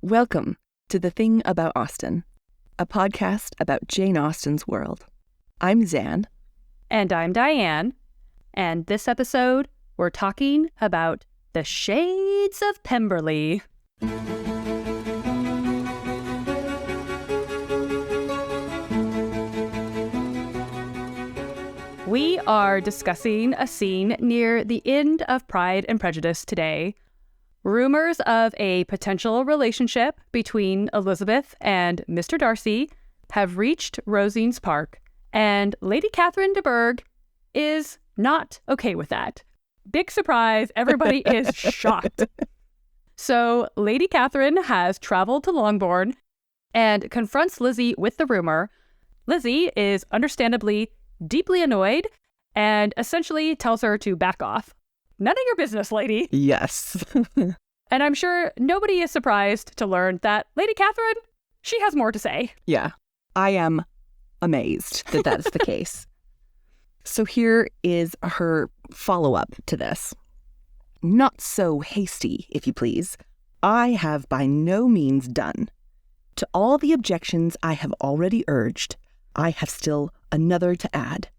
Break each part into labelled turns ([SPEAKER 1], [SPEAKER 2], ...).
[SPEAKER 1] Welcome to The Thing About Austen, a podcast about Jane Austen's world. I'm Zan.
[SPEAKER 2] And I'm Diane. And this episode, we're talking about the shades of Pemberley. We are discussing a scene near the end of Pride and Prejudice today. Rumors of a potential relationship between Elizabeth and Mr. Darcy have reached Rosings Park, and Lady Catherine de Bourgh is not okay with that. Big surprise, everybody is shocked. So Lady Catherine has traveled to Longbourn and confronts Lizzie with the rumor. Lizzie is understandably deeply annoyed and essentially tells her to back off. None of your business, lady.
[SPEAKER 1] Yes.
[SPEAKER 2] And I'm sure nobody is surprised to learn that Lady Catherine, she has more to say.
[SPEAKER 1] Yeah, I am amazed that that's the case. So here is her follow-up to this. Not so hasty, if you please. I have by no means done. To all the objections I have already urged, I have still another to add.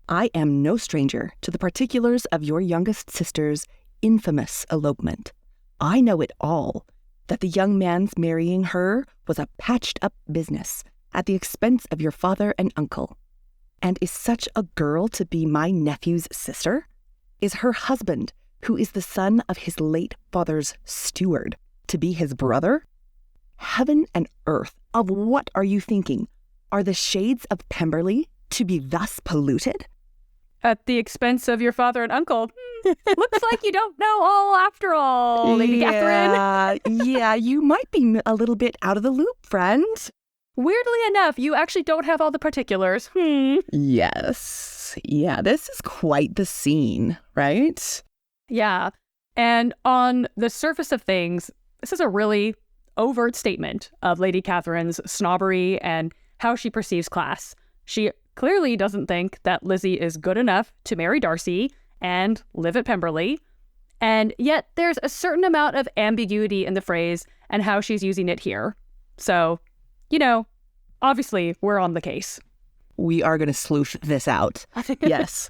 [SPEAKER 1] I am no stranger to the particulars of your youngest sister's infamous elopement. I know it all, that the young man's marrying her was a patched-up business at the expense of your father and uncle. And is such a girl to be my nephew's sister? Is her husband, who is the son of his late father's steward, to be his brother? Heaven and earth, of what are you thinking? Are the shades of Pemberley to be thus polluted?
[SPEAKER 2] At the expense of your father and uncle. Looks like you don't know all after all, Lady Catherine.
[SPEAKER 1] Yeah, you might be a little bit out of the loop, friend.
[SPEAKER 2] Weirdly enough, you actually don't have all the particulars.
[SPEAKER 1] Yes. Yeah, this is quite the scene, right?
[SPEAKER 2] Yeah. And on the surface of things, this is a really overt statement of Lady Catherine's snobbery and how she perceives class. She clearly doesn't think that Lizzie is good enough to marry Darcy and live at Pemberley. And yet there's a certain amount of ambiguity in the phrase and how she's using it here. So, obviously we're on the case.
[SPEAKER 1] We are going to sleuth this out. Yes.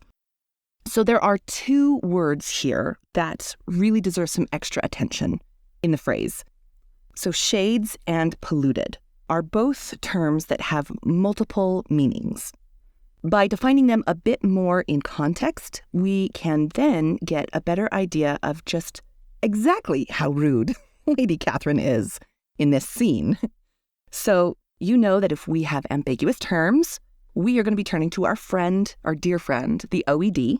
[SPEAKER 1] So there are two words here that really deserve some extra attention in the phrase. So shades and polluted are both terms that have multiple meanings. By defining them a bit more in context, we can then get a better idea of just exactly how rude Lady Catherine is in this scene. So you know that if we have ambiguous terms, we are going to be turning to our dear friend, the OED,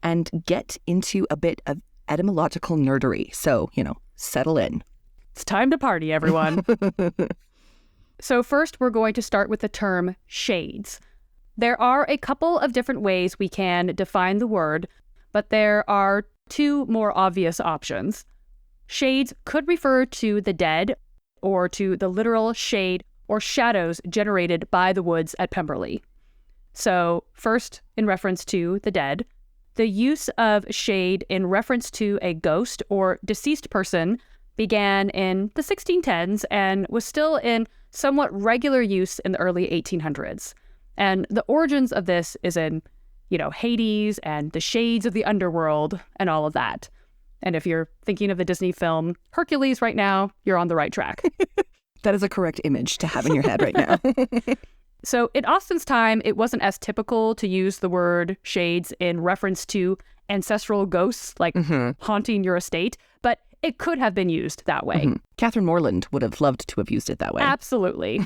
[SPEAKER 1] and get into a bit of etymological nerdery. So, settle in.
[SPEAKER 2] It's time to party, everyone. So first, we're going to start with the term shades. There are a couple of different ways we can define the word, but there are two more obvious options. Shades could refer to the dead or to the literal shade or shadows generated by the woods at Pemberley. So first, in reference to the dead, the use of shade in reference to a ghost or deceased person began in the 1610s and was still in somewhat regular use in the early 1800s. And the origins of this is in, Hades and the shades of the underworld and all of that. And if you're thinking of the Disney film Hercules right now, you're on the right track.
[SPEAKER 1] That is a correct image to have in your head right now.
[SPEAKER 2] So in Austen's time, it wasn't as typical to use the word shades in reference to ancestral ghosts, like haunting your estate, but it could have been used that way.
[SPEAKER 1] Catherine Morland would have loved to have used it that way.
[SPEAKER 2] Absolutely.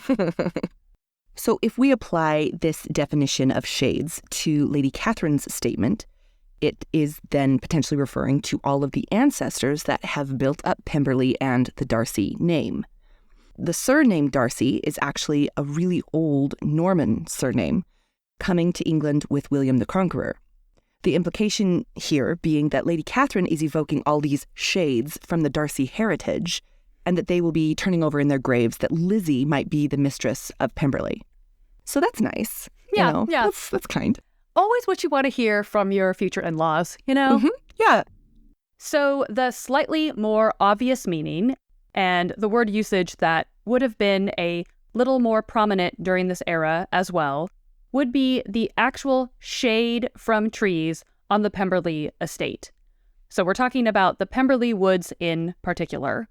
[SPEAKER 1] So if we apply this definition of shades to Lady Catherine's statement, it is then potentially referring to all of the ancestors that have built up Pemberley and the Darcy name. The surname Darcy is actually a really old Norman surname, coming to England with William the Conqueror. The implication here being that Lady Catherine is evoking all these shades from the Darcy heritage, and that they will be turning over in their graves that Lizzie might be the mistress of Pemberley. So that's nice.
[SPEAKER 2] Yeah.
[SPEAKER 1] That's kind.
[SPEAKER 2] Always what you want to hear from your future in-laws,
[SPEAKER 1] Yeah.
[SPEAKER 2] So the slightly more obvious meaning And the word usage that would have been a little more prominent during this era as well would be the actual shade from trees on the Pemberley estate. So we're talking about the Pemberley woods in particular.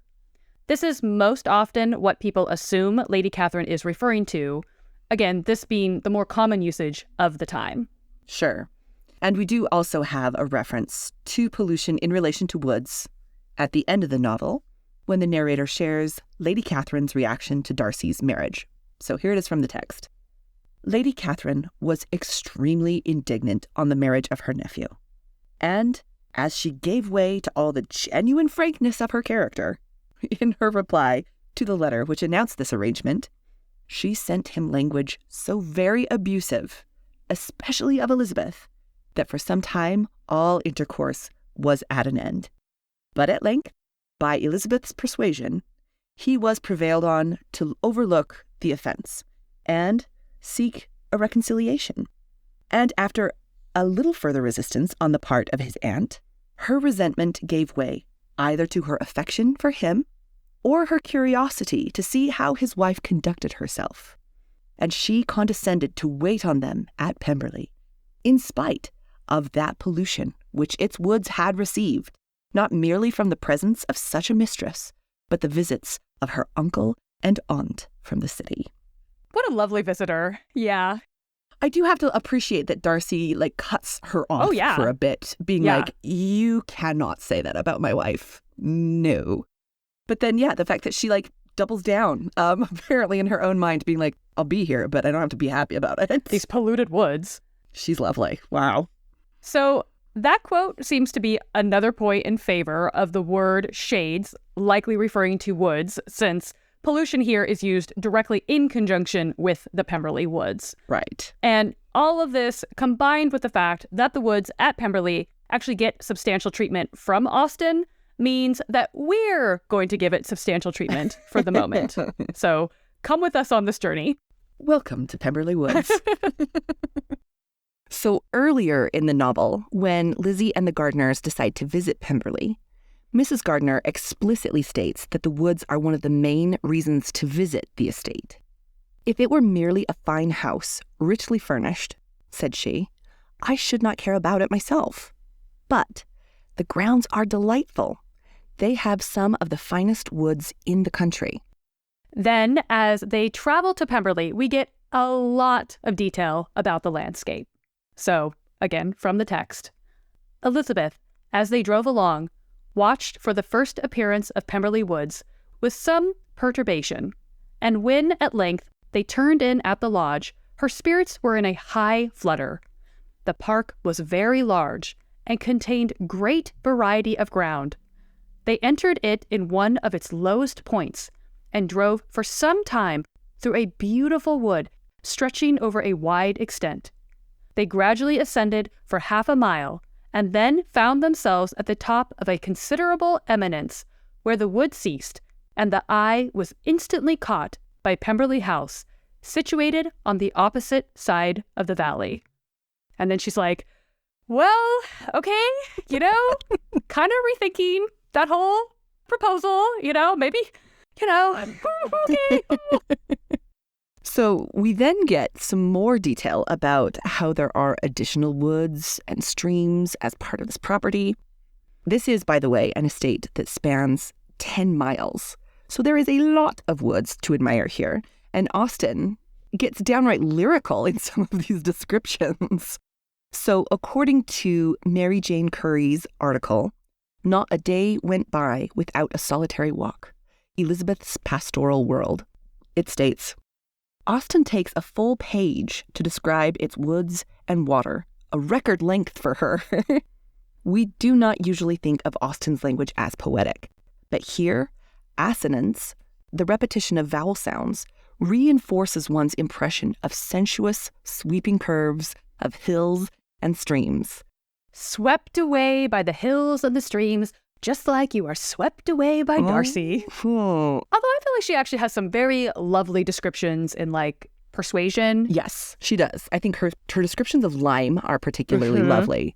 [SPEAKER 2] This is most often what people assume Lady Catherine is referring to, again, this being the more common usage of the time.
[SPEAKER 1] Sure. And we do also have a reference to pollution in relation to woods at the end of the novel, when the narrator shares Lady Catherine's reaction to Darcy's marriage. So here it is from the text. Lady Catherine was extremely indignant on the marriage of her nephew. And as she gave way to all the genuine frankness of her character, in her reply to the letter which announced this arrangement, she sent him language so very abusive, especially of Elizabeth, that for some time all intercourse was at an end. But at length, by Elizabeth's persuasion, he was prevailed on to overlook the offence and seek a reconciliation. And after a little further resistance on the part of his aunt, her resentment gave way either to her affection for him or her curiosity to see how his wife conducted herself. And she condescended to wait on them at Pemberley, in spite of that pollution which its woods had received, not merely from the presence of such a mistress, but the visits of her uncle and aunt from the city.
[SPEAKER 2] What a lovely visitor. Yeah.
[SPEAKER 1] I do have to appreciate that Darcy cuts her off for a bit, being like, you cannot say that about my wife. No. But then, the fact that she doubles down, apparently in her own mind, being like, I'll be here, but I don't have to be happy about it.
[SPEAKER 2] These polluted woods.
[SPEAKER 1] She's lovely. Wow.
[SPEAKER 2] So that quote seems to be another point in favor of the word shades, likely referring to woods, since pollution here is used directly in conjunction with the Pemberley woods.
[SPEAKER 1] Right.
[SPEAKER 2] And all of this combined with the fact that the woods at Pemberley actually get substantial treatment from Austen means that we're going to give it substantial treatment for the moment. So come with us on this journey.
[SPEAKER 1] Welcome to Pemberley Woods. So earlier in the novel, when Lizzie and the Gardiners decide to visit Pemberley, Mrs. Gardiner explicitly states that the woods are one of the main reasons to visit the estate. If it were merely a fine house, richly furnished, said she, I should not care about it myself. But the grounds are delightful. They have some of the finest woods in the country.
[SPEAKER 2] Then, as they travel to Pemberley, we get a lot of detail about the landscape. So, again, from the text, Elizabeth, as they drove along, watched for the first appearance of Pemberley Woods with some perturbation, and when, at length, they turned in at the lodge, her spirits were in a high flutter. The park was very large and contained great variety of ground. They entered it in one of its lowest points and drove for some time through a beautiful wood stretching over a wide extent. They gradually ascended for half a mile and then found themselves at the top of a considerable eminence where the wood ceased, and the eye was instantly caught by Pemberley House, situated on the opposite side of the valley. And then she's like, well, okay, kind of rethinking that whole proposal, maybe, okay.
[SPEAKER 1] So we then get some more detail about how there are additional woods and streams as part of this property. This is, by the way, an estate that spans 10 miles. So there is a lot of woods to admire here. And Austen gets downright lyrical in some of these descriptions. So according to Mary Jane Curry's article, not a day went by without a solitary walk. Elizabeth's Pastoral World. It states, Austen takes a full page to describe its woods and water, a record length for her. We do not usually think of Austen's language as poetic, but here, assonance, the repetition of vowel sounds, reinforces one's impression of sensuous, sweeping curves of hills and streams.
[SPEAKER 2] Swept away by the hills and the streams, just like you are swept away by Darcy.
[SPEAKER 1] Oh.
[SPEAKER 2] Although I feel like she actually has some very lovely descriptions in Persuasion.
[SPEAKER 1] Yes, she does. I think her descriptions of Lyme are particularly lovely.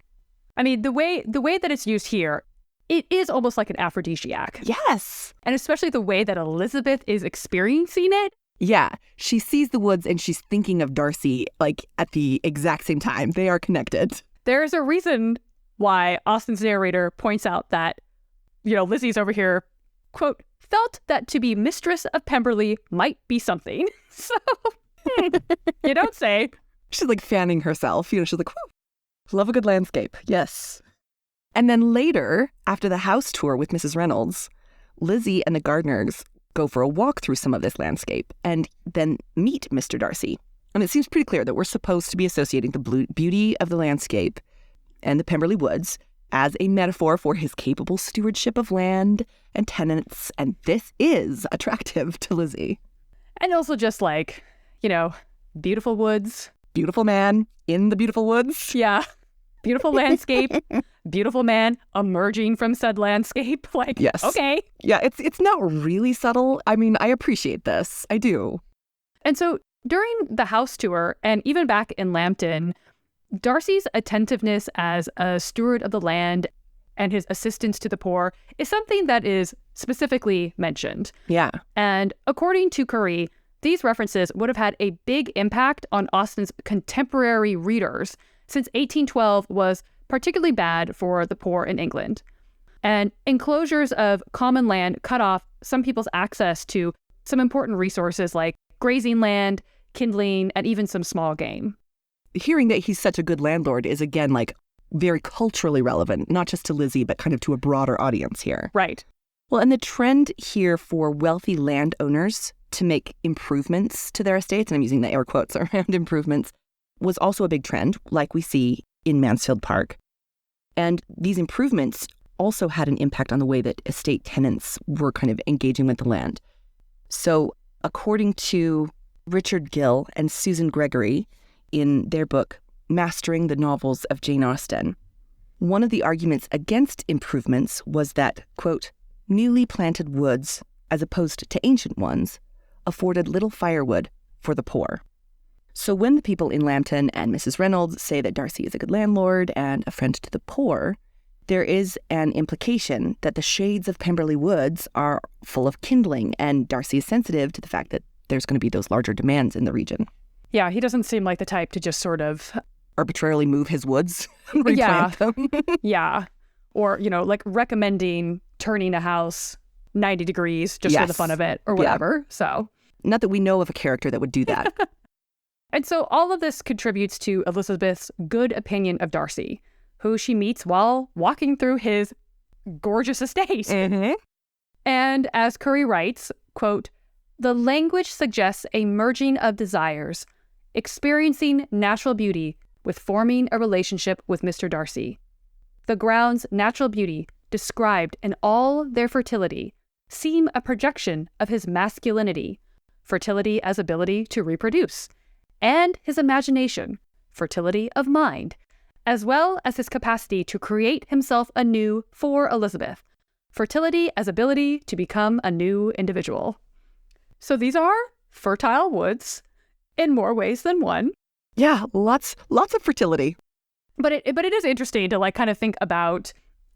[SPEAKER 2] I mean, the way that it's used here it is almost like an aphrodisiac.
[SPEAKER 1] Yes.
[SPEAKER 2] And especially the way that Elizabeth is experiencing it.
[SPEAKER 1] Yeah. She sees the woods and she's thinking of Darcy, like, at the exact same time. They are connected.
[SPEAKER 2] There's a reason why Austen's narrator points out that, Lizzie's over here, quote, felt that to be mistress of Pemberley might be something. So, you don't say.
[SPEAKER 1] She's like fanning herself. She's like, whew, love a good landscape. Yes. And then later, after the house tour with Mrs. Reynolds, Lizzie and the Gardners go for a walk through some of this landscape and then meet Mr. Darcy. And it seems pretty clear that we're supposed to be associating the beauty of the landscape and the Pemberley Woods as a metaphor for his capable stewardship of land and tenants. And this is attractive to Lizzie.
[SPEAKER 2] And also just like, beautiful woods.
[SPEAKER 1] Beautiful man in the beautiful woods.
[SPEAKER 2] Yeah. Beautiful landscape. Beautiful man emerging from said landscape. Like,
[SPEAKER 1] yes.
[SPEAKER 2] Okay.
[SPEAKER 1] Yeah, it's not really subtle. I mean, I appreciate this. I do.
[SPEAKER 2] And so during the house tour and even back in Lambton, Darcy's attentiveness as a steward of the land and his assistance to the poor is something that is specifically mentioned.
[SPEAKER 1] Yeah.
[SPEAKER 2] And according to Curry, these references would have had a big impact on Austen's contemporary readers, since 1812 was particularly bad for the poor in England. And enclosures of common land cut off some people's access to some important resources like grazing land, kindling, and even some small game.
[SPEAKER 1] Hearing that he's such a good landlord is, again, like very culturally relevant, not just to Lizzie, but kind of to a broader audience here.
[SPEAKER 2] Right.
[SPEAKER 1] Well, and the trend here for wealthy landowners to make improvements to their estates, and I'm using the air quotes around improvements, was also a big trend, like we see in Mansfield Park. And these improvements also had an impact on the way that estate tenants were kind of engaging with the land. So according to Richard Gill and Susan Gregory in their book, Mastering the Novels of Jane Austen, one of the arguments against improvements was that, quote, newly planted woods, as opposed to ancient ones, afforded little firewood for the poor. So when the people in Lambton and Mrs. Reynolds say that Darcy is a good landlord and a friend to the poor, there is an implication that the shades of Pemberley Woods are full of kindling, and Darcy is sensitive to the fact that there's going to be those larger demands in the region.
[SPEAKER 2] Yeah, he doesn't seem like the type to just sort of
[SPEAKER 1] arbitrarily move his woods and replant them.
[SPEAKER 2] Yeah. Or, like recommending turning a house 90 degrees just for the fun of it or whatever. Yeah. So,
[SPEAKER 1] not that we know of a character that would do that.
[SPEAKER 2] And so all of this contributes to Elizabeth's good opinion of Darcy, who she meets while walking through his gorgeous estate.
[SPEAKER 1] Mm-hmm.
[SPEAKER 2] And as Curry writes, quote, the language suggests a merging of desires, experiencing natural beauty with forming a relationship with Mr. Darcy. The ground's natural beauty, described in all their fertility, seem a projection of his masculinity, fertility as ability to reproduce, and his imagination, fertility of mind, as well as his capacity to create himself anew for Elizabeth, fertility as ability to become a new individual. So these are fertile woods in more ways than one.
[SPEAKER 1] Yeah, lots of fertility.
[SPEAKER 2] But it is interesting to like kind of think about,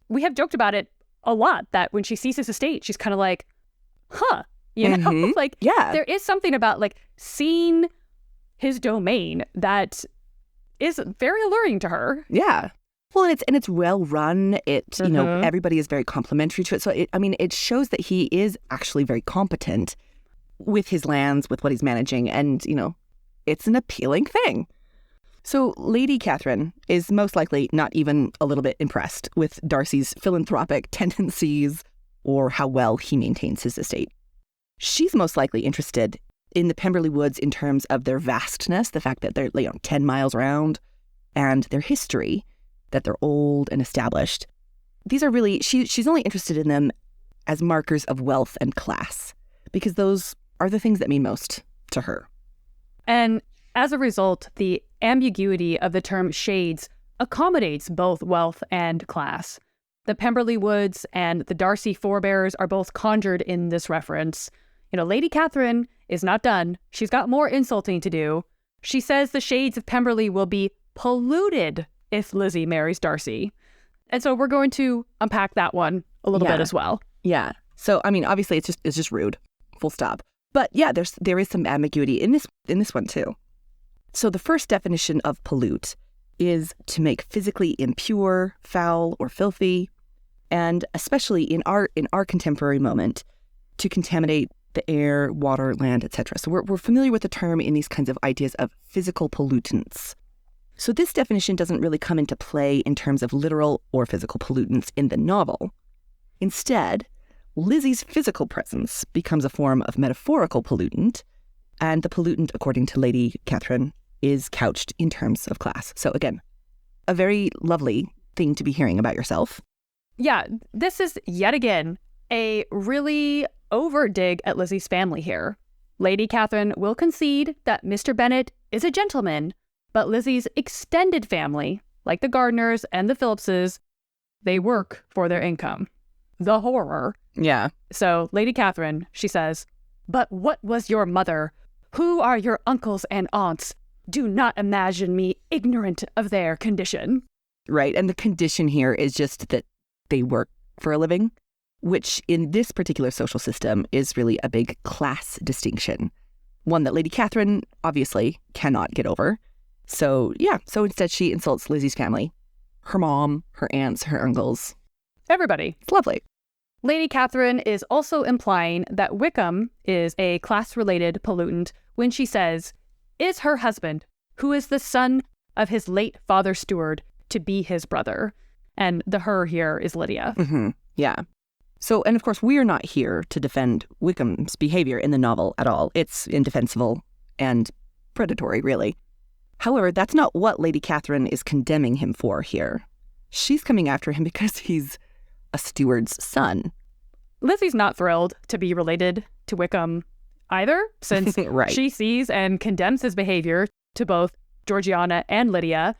[SPEAKER 2] we have joked about it a lot, that when she sees his estate, she's kind of like, huh,
[SPEAKER 1] Mm-hmm.
[SPEAKER 2] like,
[SPEAKER 1] yeah,
[SPEAKER 2] there is something about like seeing his domain that is very alluring to her.
[SPEAKER 1] Yeah. Well, it's well run. It, everybody is very complimentary to it. So, it shows that he is actually very competent with his lands, with what he's managing. And, it's an appealing thing. So Lady Catherine is most likely not even a little bit impressed with Darcy's philanthropic tendencies or how well he maintains his estate. She's most likely interested in the Pemberley Woods in terms of their vastness, the fact that they're 10 miles around, and their history, that they're old and established. These are really, she's only interested in them as markers of wealth and class, because those are the things that mean most to her.
[SPEAKER 2] And as a result, the ambiguity of the term shades accommodates both wealth and class. The Pemberley Woods and the Darcy forebears are both conjured in this reference. Lady Catherine is not done. She's got more insulting to do. She says the shades of Pemberley will be polluted if Lizzie marries Darcy. And so we're going to unpack that one a little bit as well.
[SPEAKER 1] Yeah. So, I mean, obviously it's just rude, full stop. But yeah, there is some ambiguity in this one too. So the first definition of pollute is to make physically impure, foul, or filthy, and especially in our contemporary moment, to contaminate the air, water, land, etc. So we're familiar with the term in these kinds of ideas of physical pollutants. So this definition doesn't really come into play in terms of literal or physical pollutants in the novel. Instead, Lizzie's physical presence becomes a form of metaphorical pollutant, and the pollutant, according to Lady Catherine, is couched in terms of class. So again, a very lovely thing to be hearing about yourself.
[SPEAKER 2] Yeah, this is yet again a really overt dig at Lizzie's family here. Lady Catherine will concede that Mr. Bennet is a gentleman, but Lizzie's extended family, like the Gardners and the Phillipses, they work for their income. The horror.
[SPEAKER 1] Yeah.
[SPEAKER 2] So Lady Catherine, she says, "But what was your mother? Who are your uncles and aunts? Do not imagine me ignorant of their condition."
[SPEAKER 1] Right. And the condition here is just that they work for a living, which in this particular social system is really a big class distinction, one that Lady Catherine obviously cannot get over. So yeah, so instead she insults Lizzie's family, her mom, her aunts, her uncles.
[SPEAKER 2] Everybody.
[SPEAKER 1] It's lovely.
[SPEAKER 2] Lady Catherine is also implying that Wickham is a class-related pollutant when she says, "Is her husband, who is the son of his late father steward, to be his brother?" And the her here is Lydia.
[SPEAKER 1] Mm-hmm. Yeah. So, and of course, we are not here to defend Wickham's behavior in the novel at all. It's indefensible and predatory, really. However, that's not what Lady Catherine is condemning him for here. She's coming after him because he's a steward's son.
[SPEAKER 2] Lizzie's not thrilled to be related to Wickham either, since
[SPEAKER 1] right.
[SPEAKER 2] She sees and condemns his behavior to both Georgiana and Lydia.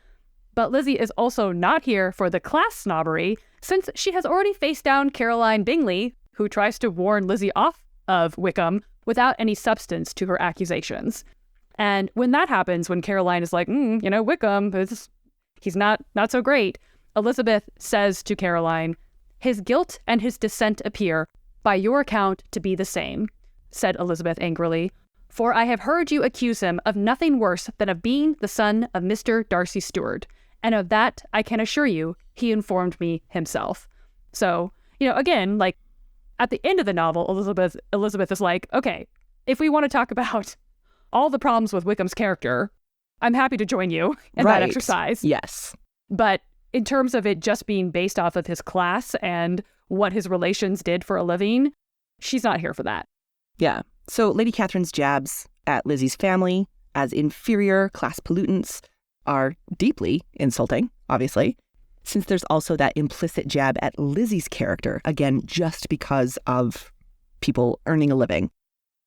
[SPEAKER 2] But Lizzie is also not here for the class snobbery, since she has already faced down Caroline Bingley, who tries to warn Lizzie off of Wickham without any substance to her accusations. And when that happens, when Caroline is like, Wickham, he's not so great, Elizabeth says to Caroline, "His guilt and his descent appear, by your account, to be the same," said Elizabeth angrily, "for I have heard you accuse him of nothing worse than of being the son of Mr. Darcy Stewart, and of that, I can assure you, he informed me himself." So, again, like, at the end of the novel, Elizabeth is like, okay, if we want to talk about all the problems with Wickham's character, I'm happy to join you in that exercise.
[SPEAKER 1] Yes.
[SPEAKER 2] But in terms of it just being based off of his class and what his relations did for a living, she's not here for that.
[SPEAKER 1] Yeah. So Lady Catherine's jabs at Lizzie's family as inferior class pollutants are deeply insulting, obviously, since there's also that implicit jab at Lizzie's character, again, just because of people earning a living.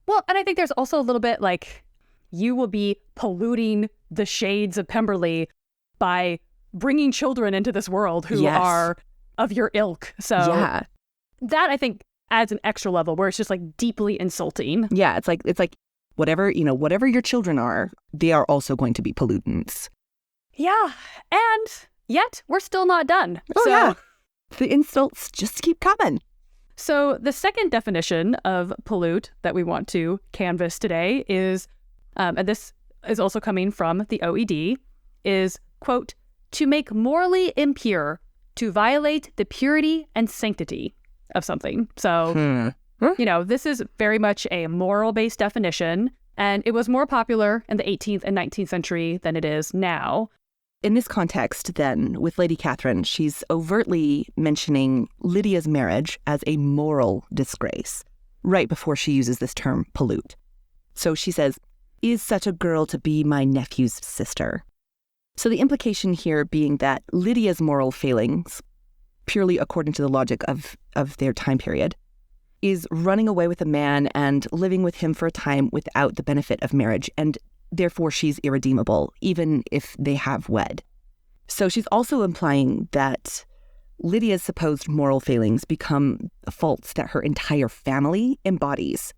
[SPEAKER 2] Well, and I think there's also a little bit like, you will be polluting the shades of Pemberley by bringing children into this world who are of your ilk. So that, I think, adds an extra level where it's just like deeply insulting. Yeah,
[SPEAKER 1] it's like whatever your children are, they are also going to be pollutants.
[SPEAKER 2] Yeah, and yet we're still not done.
[SPEAKER 1] The insults just keep coming.
[SPEAKER 2] So the second definition of pollute that we want to canvass today is, and this is also coming from the OED, is, quote, "to make morally impure, to violate the purity and sanctity of something." So, this is very much a moral-based definition, and it was more popular in the 18th and 19th century than it is now.
[SPEAKER 1] In this context, then, with Lady Catherine, she's overtly mentioning Lydia's marriage as a moral disgrace, right before she uses this term pollute. So she says, "Is such a girl to be my nephew's sister?" So the implication here being that Lydia's moral failings, purely according to the logic of their time period, is running away with a man and living with him for a time without the benefit of marriage, and therefore she's irredeemable, even if they have wed. So she's also implying that Lydia's supposed moral failings become faults that her entire family embodies.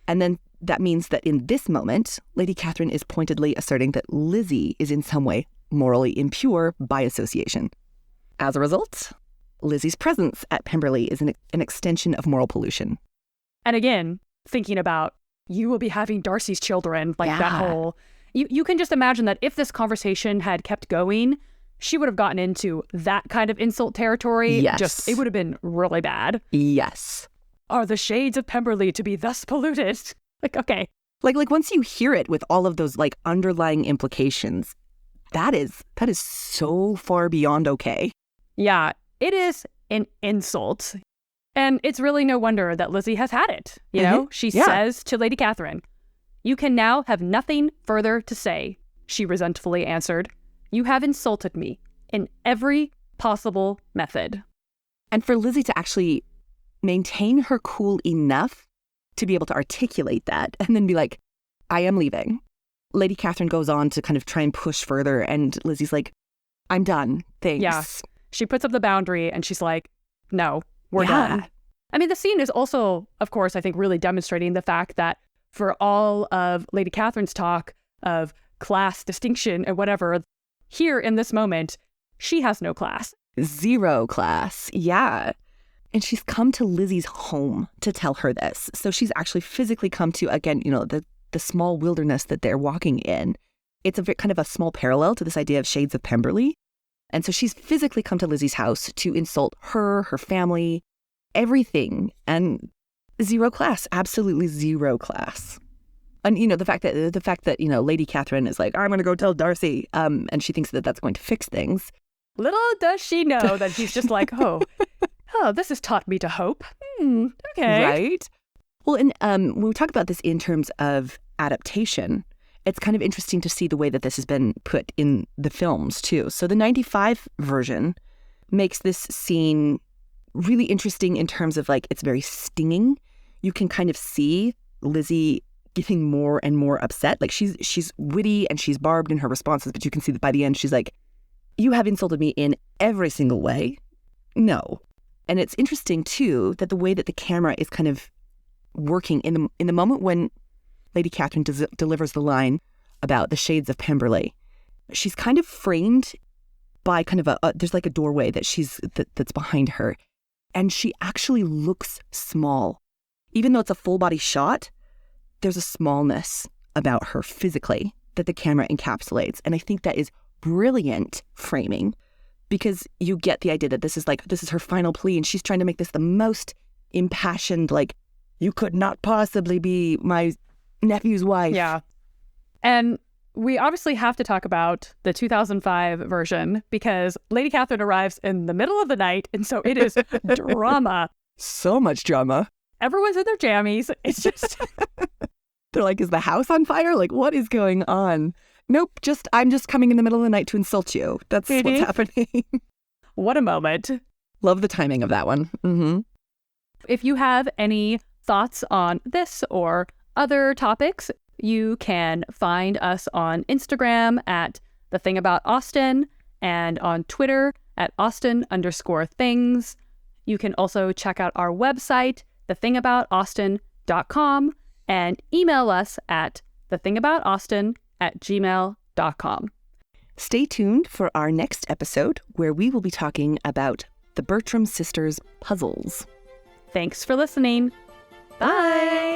[SPEAKER 1] And then that means that in this moment, Lady Catherine is pointedly asserting that Lizzie is in some way morally impure by association. As a result, Lizzie's presence at Pemberley is an extension of moral pollution.
[SPEAKER 2] And again, thinking about you will be having Darcy's children, like that whole... You can just imagine that if this conversation had kept going, she would have gotten into that kind of insult territory.
[SPEAKER 1] Yes.
[SPEAKER 2] It would have been really bad.
[SPEAKER 1] Yes.
[SPEAKER 2] Are the shades of Pemberley to be thus polluted? Like, okay.
[SPEAKER 1] Like once you hear it with all of those like underlying implications, that is so far beyond okay.
[SPEAKER 2] Yeah, it is an insult. And it's really no wonder that Lizzie has had it. You know, she says to Lady Catherine, "You can now have nothing further to say," she resentfully answered. "You have insulted me in every possible method."
[SPEAKER 1] And for Lizzie to actually maintain her cool enough to be able to articulate that and then be like, "I am leaving." Lady Catherine goes on to kind of try and push further, and Lizzie's like, "I'm done. Thanks."
[SPEAKER 2] Yeah. She puts up the boundary and she's like, "No, we're done." I mean, the scene is also, of course, I think really demonstrating the fact that for all of Lady Catherine's talk of class distinction and whatever, here in this moment, she has no class.
[SPEAKER 1] Zero class. Yeah. And she's come to Lizzie's home to tell her this. So she's actually physically come to, again, you know, the small wilderness that they're walking in. It's a kind of a small parallel to this idea of shades of Pemberley. And so she's physically come to Lizzie's house to insult her, her family, everything. And zero class, absolutely zero class. And, you know, the fact that, you know, Lady Catherine is like, "I'm going to go tell Darcy," and she thinks that that's going to fix things.
[SPEAKER 2] Little does she know that she's just like, oh, this has taught me to hope. Okay.
[SPEAKER 1] Right? Well, and when we talk about this in terms of adaptation, it's kind of interesting to see the way that this has been put in the films, too. So the 95 version makes this scene really interesting in terms of, like, it's very stinging. You can kind of see Lizzie getting more and more upset. Like, she's witty and she's barbed in her responses, but you can see that by the end, she's like, "You have insulted me in every single way. No." And it's interesting, too, that the way that the camera is kind of working in the moment when Lady Catherine delivers the line about the shades of Pemberley, she's kind of framed by kind of there's like a doorway that's behind her, and she actually looks small. Even though it's a full body shot, there's a smallness about her physically that the camera encapsulates. And I think that is brilliant framing, because you get the idea that this is her final plea, and she's trying to make this the most impassioned, like, "You could not possibly be my nephew's wife."
[SPEAKER 2] Yeah. And we obviously have to talk about the 2005 version, because Lady Catherine arrives in the middle of the night, and so it is drama.
[SPEAKER 1] So much drama.
[SPEAKER 2] Everyone's in their jammies. It's just...
[SPEAKER 1] They're like, "Is the house on fire? Like, what is going on?" "Nope, I'm just coming in the middle of the night to insult you. That's what's happening."
[SPEAKER 2] What a moment.
[SPEAKER 1] Love the timing of that one. Mm-hmm.
[SPEAKER 2] If you have any thoughts on this or other topics, you can find us on Instagram at The Thing About Austen and on Twitter at Austen_things. You can also check out our website, thethingaboutaustin.com, and email us at thethingaboutaustin@gmail.com.
[SPEAKER 1] Stay tuned for our next episode, where we will be talking about the Bertram sisters' puzzles.
[SPEAKER 2] Thanks for listening. Bye!